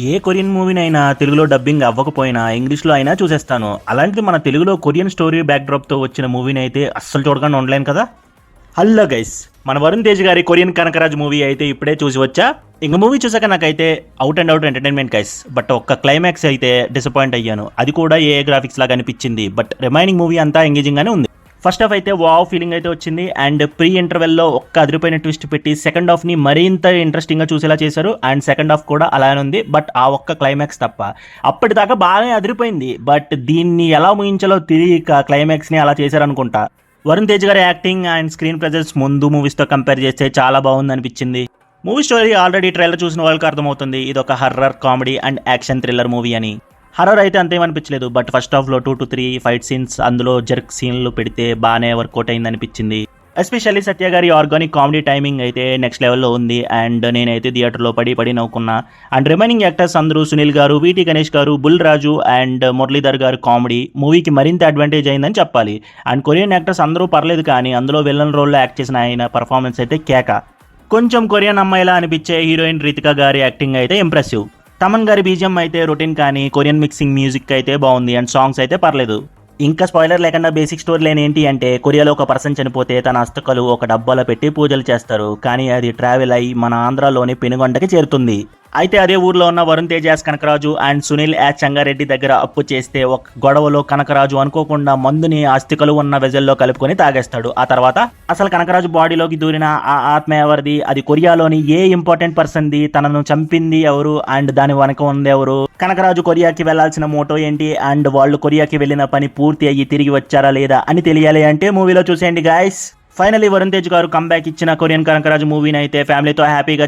ఏ Korean మూవీనైనా తెలుగులో dubbing అవ్వకపోయినా ఇంగ్లీష్లో అయినా చూసేస్తాను. అలాంటిది మన తెలుగులో కొరియన్ స్టోరీ బ్యాక్డ్రాప్తో వచ్చిన మూవీని అయితే అస్సలు చూడకుండా ఉండలేను కదా. హలో గైస్, మన వరుణ్ తేజ్ గారి కొరియన్ కనకరాజ్ మూవీ అయితే ఇప్పుడే చూసి వచ్చా. ఇంక మూవీ చూసాక నాకైతే out and out entertainment guys. But ఒక్క క్లైమాక్స్ అయితే డిసప్పాయింట్ అయ్యాను. అది కూడా ఏ గ్రాఫిక్స్ లాగా అనిపించింది. బట్ రిమైనింగ్ మూవీ అంతా ఎంగేజింగ్ గానే ఉంది. ఫస్ట్ హాఫ్ అయితే వావ్ ఫీలింగ్ అయితే వచ్చింది. అండ్ ప్రీ ఇంటర్వెల్లో ఒక్క అదిరిపోయిన ట్విస్ట్ పెట్టి సెకండ్ హాఫ్ని మరింత ఇంట్రెస్టింగ్గా చూసేలా చేశారు. అండ్ సెకండ్ హాఫ్ కూడా అలానే ఉంది. బట్ ఆ ఒక్క క్లైమాక్స్ తప్ప అప్పటిదాకా బాగానే అదిరిపోయింది. బట్ దీన్ని ఎలా ముగించాలో తెలియక క్లైమాక్స్ని అలా చేశారనుకుంటా. వరుణ్ తేజ్ గారి యాక్టింగ్ అండ్ స్క్రీన్ ప్రెజెన్స్ ముందు మూవీస్తో కంపేర్ చేస్తే చాలా బాగుంది అనిపించింది. మూవీ స్టోరీ ఆల్రెడీ ట్రైలర్ చూసిన వాళ్ళకి అర్థమవుతుంది. ఇది ఒక horror comedy and action thriller movie అని. హర్రర్ అయితే అంతేమనిపించలేదు. బట్ ఫస్ట్ హాఫ్లో 2 to 3 ఫైట్ సీన్స్, అందులో జర్క్ సీన్లు పెడితే బాగానే వర్కౌట్ అయింది అనిపించింది. ఎస్పెషల్లీ సత్య గారి ఆర్గానిక్ కామెడీ టైమింగ్ అయితే నెక్స్ట్ లెవెల్లో ఉంది. అండ్ నేనైతే థియేటర్లో పడి నవ్వుకున్నా. అండ్ రిమైనింగ్ యాక్టర్స్ అందరూ సునీల్ గారు, వీటి గణేష్ గారు, బుల్ రాజు అండ్ మురళీధర్ గారు కామెడీ మూవీకి మరింత అడ్వాంటేజ్ అయిందని చెప్పాలి. అండ్ కొరియన్ యాక్టర్స్ అందరూ పర్లేదు, కానీ అందులో విలన్ రోల్లో యాక్ట్ చేసిన ఆయన పర్ఫార్మెన్స్ అయితే కేక. కొంచెం కొరియన్ అమ్మాయిలా అనిపించే హీరోయిన్ రితికా గారి యాక్టింగ్ అయితే ఇంప్రెసివ్. తమన్ గారి బీజిఎం అయితే రొటీన్, కానీ కొరియన్ మిక్సింగ్ మ్యూజిక్ అయితే బాగుంది. అండ్ సాంగ్స్ అయితే పర్లేదు. ఇంకా స్పాయిలర్ లేకుండా బేసిక్ స్టోరీ లైన్ ఏంటి అంటే, కొరియాలో ఒక పర్సన్ చనిపోతే తన అస్తకలు ఒక డబ్బాలో పెట్టి పూజలు చేస్తారు. కానీ అది ట్రావెల్ అయ్యి మన ఆంధ్రాలోని పెనుగొండకి చేరుతుంది. అయితే అదే ఊర్లో ఉన్న Varun Tej as Kanakaraju and Sunil as Changareddy దగ్గర అప్పు చేస్తే ఒక గొడవలో కనకరాజు అనుకోకుండా మందుని అస్థికలు ఉన్న వెజల్లో కలుపుకొని తాగేస్తాడు. ఆ తర్వాత అసలు కనకరాజు బాడీలోకి దూరిన ఆ ఆత్మ ఎవరిది, అది కొరియాలోని ఏ ఇంపార్టెంట్ పర్సన్ది, తనను చంపింది ఎవరు, అండ్ దాని వెనక ఉంది ఎవరు, కనకరాజు కొరియాకి వెళ్లాల్సిన మోటో ఏంటి, అండ్ వాళ్ళు కొరియాకి వెళ్ళిన పని పూర్తి అయ్యి తిరిగి వచ్చారా లేదా అని తెలియాలి అంటే మూవీలో చూసేయండి గాయస్. ఫైనలీ వరుణ్ తేజ్ గారు కంబ్యాక్ ఇచ్చిన కొరియన్ కనకరాజు మూవీని అయితే ఫ్యామిలీతో హ్యాపీగా